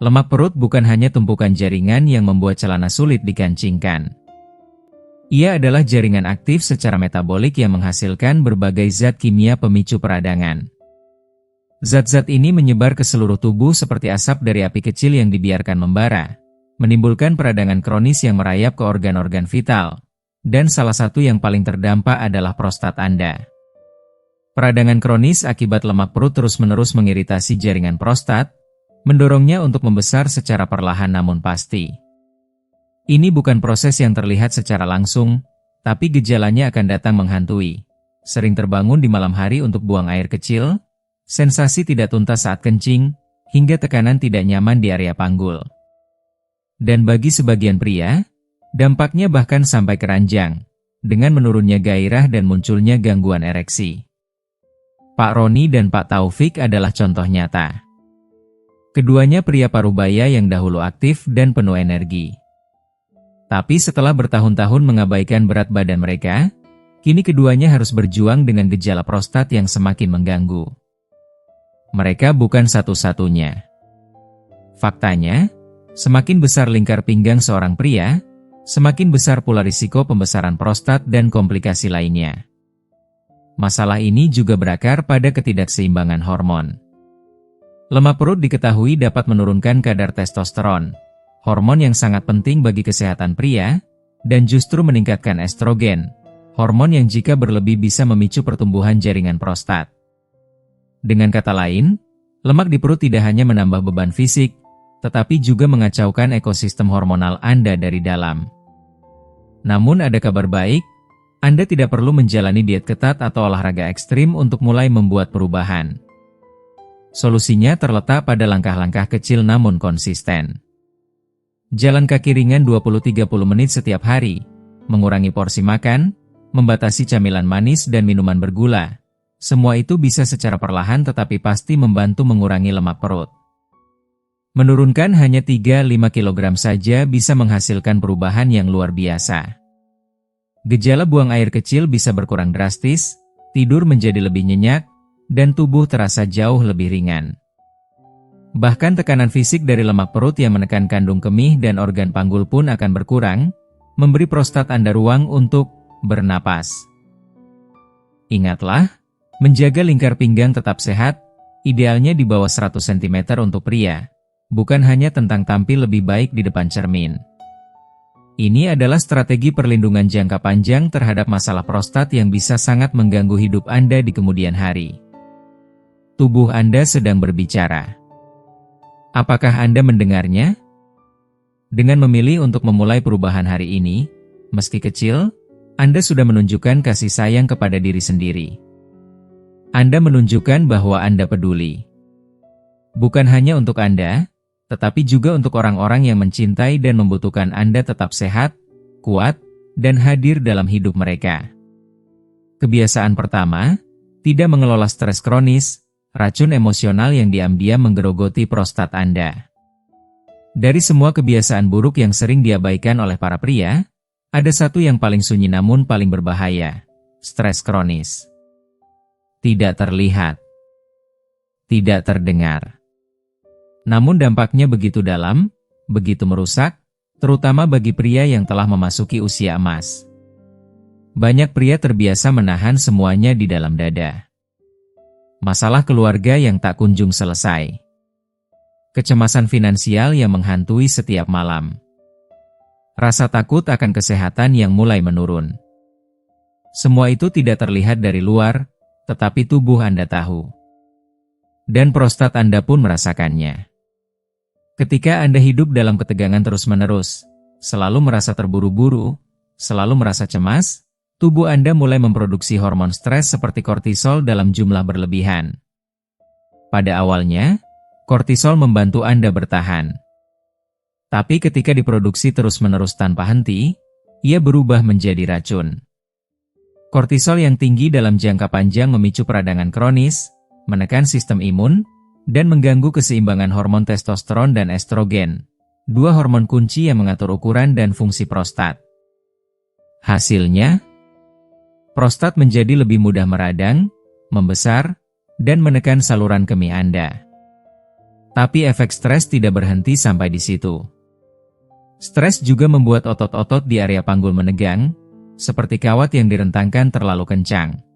Lemak perut bukan hanya tumpukan jaringan yang membuat celana sulit dikancingkan. Ia adalah jaringan aktif secara metabolik yang menghasilkan berbagai zat kimia pemicu peradangan. Zat-zat ini menyebar ke seluruh tubuh seperti asap dari api kecil yang dibiarkan membara, menimbulkan peradangan kronis yang merayap ke organ-organ vital, dan salah satu yang paling terdampak adalah prostat Anda. Peradangan kronis akibat lemak perut terus-menerus mengiritasi jaringan prostat, mendorongnya untuk membesar secara perlahan namun pasti. Ini bukan proses yang terlihat secara langsung, tapi gejalanya akan datang menghantui. Sering terbangun di malam hari untuk buang air kecil, sensasi tidak tuntas saat kencing, hingga tekanan tidak nyaman di area panggul. Dan bagi sebagian pria, dampaknya bahkan sampai keranjang, dengan menurunnya gairah dan munculnya gangguan ereksi. Pak Roni dan Pak Taufik adalah contoh nyata. Keduanya pria parubaya yang dahulu aktif dan penuh energi. Tapi setelah bertahun-tahun mengabaikan berat badan mereka, kini keduanya harus berjuang dengan gejala prostat yang semakin mengganggu. Mereka bukan satu-satunya. Faktanya, semakin besar lingkar pinggang seorang pria, semakin besar pula risiko pembesaran prostat dan komplikasi lainnya. Masalah ini juga berakar pada ketidakseimbangan hormon. Lemak perut diketahui dapat menurunkan kadar testosteron, hormon yang sangat penting bagi kesehatan pria, dan justru meningkatkan estrogen, hormon yang jika berlebih bisa memicu pertumbuhan jaringan prostat. Dengan kata lain, lemak di perut tidak hanya menambah beban fisik, tetapi juga mengacaukan ekosistem hormonal Anda dari dalam. Namun ada kabar baik, Anda tidak perlu menjalani diet ketat atau olahraga ekstrim untuk mulai membuat perubahan. Solusinya terletak pada langkah-langkah kecil namun konsisten. Jalan kaki ringan 20-30 menit setiap hari, mengurangi porsi makan, membatasi camilan manis dan minuman bergula. Semua itu bisa secara perlahan tetapi pasti membantu mengurangi lemak perut. Menurunkan hanya 3-5 kg saja bisa menghasilkan perubahan yang luar biasa. Gejala buang air kecil bisa berkurang drastis, tidur menjadi lebih nyenyak, dan tubuh terasa jauh lebih ringan. Bahkan tekanan fisik dari lemak perut yang menekan kandung kemih dan organ panggul pun akan berkurang, memberi prostat Anda ruang untuk bernapas. Ingatlah, menjaga lingkar pinggang tetap sehat, idealnya di bawah 100 cm untuk pria, bukan hanya tentang tampil lebih baik di depan cermin. Ini adalah strategi perlindungan jangka panjang terhadap masalah prostat yang bisa sangat mengganggu hidup Anda di kemudian hari. Tubuh Anda sedang berbicara. Apakah Anda mendengarnya? Dengan memilih untuk memulai perubahan hari ini, meski kecil, Anda sudah menunjukkan kasih sayang kepada diri sendiri. Anda menunjukkan bahwa Anda peduli. Bukan hanya untuk Anda, tetapi juga untuk orang-orang yang mencintai dan membutuhkan Anda tetap sehat, kuat, dan hadir dalam hidup mereka. Kebiasaan pertama, tidak mengelola stres kronis, racun emosional yang diam-diam menggerogoti prostat Anda. Dari semua kebiasaan buruk yang sering diabaikan oleh para pria, ada satu yang paling sunyi namun paling berbahaya, stres kronis. Tidak terlihat, tidak terdengar. Namun dampaknya begitu dalam, begitu merusak, terutama bagi pria yang telah memasuki usia emas. Banyak pria terbiasa menahan semuanya di dalam dada. Masalah keluarga yang tak kunjung selesai. Kecemasan finansial yang menghantui setiap malam. Rasa takut akan kesehatan yang mulai menurun. Semua itu tidak terlihat dari luar, tetapi tubuh Anda tahu. Dan prostat Anda pun merasakannya. Ketika Anda hidup dalam ketegangan terus-menerus, selalu merasa terburu-buru, selalu merasa cemas, tubuh Anda mulai memproduksi hormon stres seperti kortisol dalam jumlah berlebihan. Pada awalnya, kortisol membantu Anda bertahan. Tapi ketika diproduksi terus-menerus tanpa henti, ia berubah menjadi racun. Kortisol yang tinggi dalam jangka panjang memicu peradangan kronis, menekan sistem imun, dan mengganggu keseimbangan hormon testosteron dan estrogen, dua hormon kunci yang mengatur ukuran dan fungsi prostat. Hasilnya, prostat menjadi lebih mudah meradang, membesar, dan menekan saluran kemih Anda. Tapi efek stres tidak berhenti sampai di situ. Stres juga membuat otot-otot di area panggul menegang, seperti kawat yang direntangkan terlalu kencang.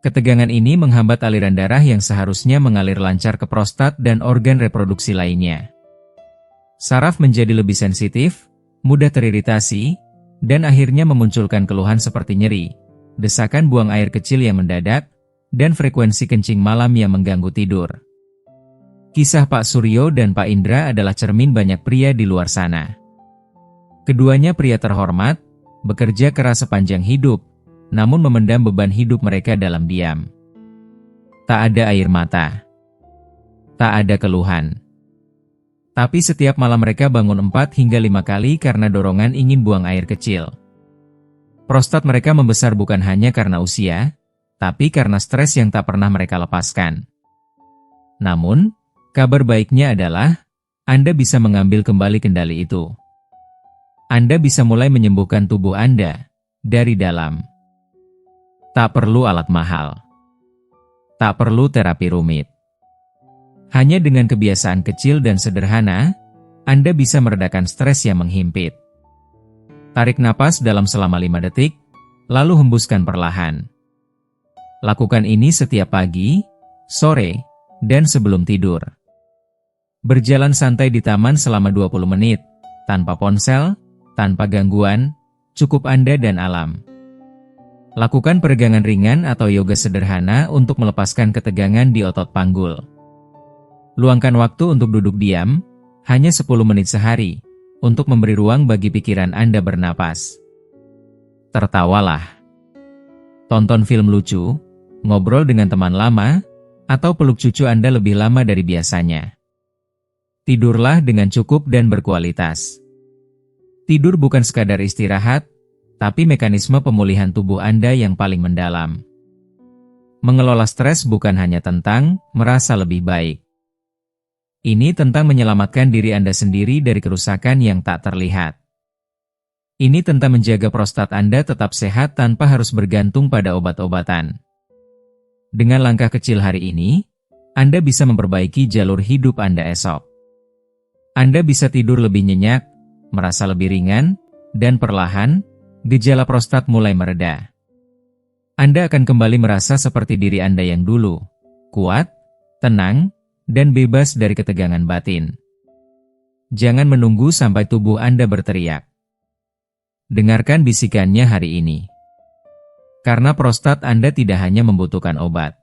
Ketegangan ini menghambat aliran darah yang seharusnya mengalir lancar ke prostat dan organ reproduksi lainnya. Saraf menjadi lebih sensitif, mudah teriritasi, dan akhirnya memunculkan keluhan seperti nyeri, desakan buang air kecil yang mendadak, dan frekuensi kencing malam yang mengganggu tidur. Kisah Pak Suryo dan Pak Indra adalah cermin banyak pria di luar sana. Keduanya pria terhormat, bekerja keras sepanjang hidup, namun memendam beban hidup mereka dalam diam. Tak ada air mata. Tak ada keluhan. Tapi setiap malam mereka bangun 4 hingga 5 kali karena dorongan ingin buang air kecil. Prostat mereka membesar bukan hanya karena usia, tapi karena stres yang tak pernah mereka lepaskan. Namun, kabar baiknya adalah, Anda bisa mengambil kembali kendali itu. Anda bisa mulai menyembuhkan tubuh Anda dari dalam. Tak perlu alat mahal. Tak perlu terapi rumit. Hanya dengan kebiasaan kecil dan sederhana, Anda bisa meredakan stres yang menghimpit. Tarik napas dalam selama 5 detik, lalu hembuskan perlahan. Lakukan ini setiap pagi, sore, dan sebelum tidur. Berjalan santai di taman selama 20 menit, tanpa ponsel, tanpa gangguan, cukup Anda dan alam. Lakukan peregangan ringan atau yoga sederhana untuk melepaskan ketegangan di otot panggul. Luangkan waktu untuk duduk diam, hanya 10 menit sehari, untuk memberi ruang bagi pikiran Anda bernapas. Tertawalah. Tonton film lucu, ngobrol dengan teman lama, atau peluk cucu Anda lebih lama dari biasanya. Tidurlah dengan cukup dan berkualitas. Tidur bukan sekadar istirahat, tapi mekanisme pemulihan tubuh Anda yang paling mendalam. Mengelola stres bukan hanya tentang merasa lebih baik. Ini tentang menyelamatkan diri Anda sendiri dari kerusakan yang tak terlihat. Ini tentang menjaga prostat Anda tetap sehat tanpa harus bergantung pada obat-obatan. Dengan langkah kecil hari ini, Anda bisa memperbaiki jalur hidup Anda esok. Anda bisa tidur lebih nyenyak, merasa lebih ringan, dan perlahan, gejala prostat mulai mereda. Anda akan kembali merasa seperti diri Anda yang dulu, kuat, tenang, dan bebas dari ketegangan batin. Jangan menunggu sampai tubuh Anda berteriak. Dengarkan bisikannya hari ini. Karena prostat Anda tidak hanya membutuhkan obat.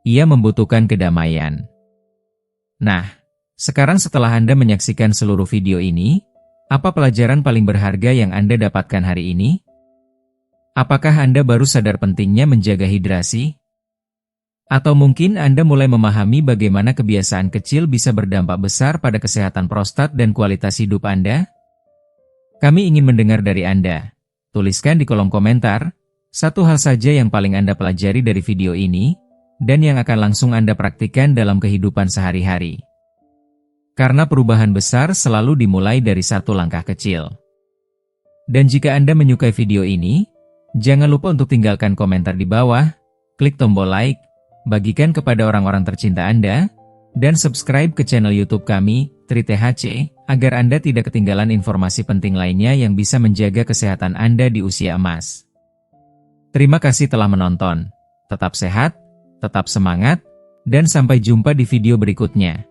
Ia membutuhkan kedamaian. Nah, sekarang setelah Anda menyaksikan seluruh video ini, apa pelajaran paling berharga yang Anda dapatkan hari ini? Apakah Anda baru sadar pentingnya menjaga hidrasi? Atau mungkin Anda mulai memahami bagaimana kebiasaan kecil bisa berdampak besar pada kesehatan prostat dan kualitas hidup Anda? Kami ingin mendengar dari Anda. Tuliskan di kolom komentar, satu hal saja yang paling Anda pelajari dari video ini, dan yang akan langsung Anda praktikkan dalam kehidupan sehari-hari. Karena perubahan besar selalu dimulai dari satu langkah kecil. Dan jika Anda menyukai video ini, jangan lupa untuk tinggalkan komentar di bawah, klik tombol like, bagikan kepada orang-orang tercinta Anda, dan subscribe ke channel YouTube kami, TriTHC, agar Anda tidak ketinggalan informasi penting lainnya yang bisa menjaga kesehatan Anda di usia emas. Terima kasih telah menonton. Tetap sehat, tetap semangat, dan sampai jumpa di video berikutnya.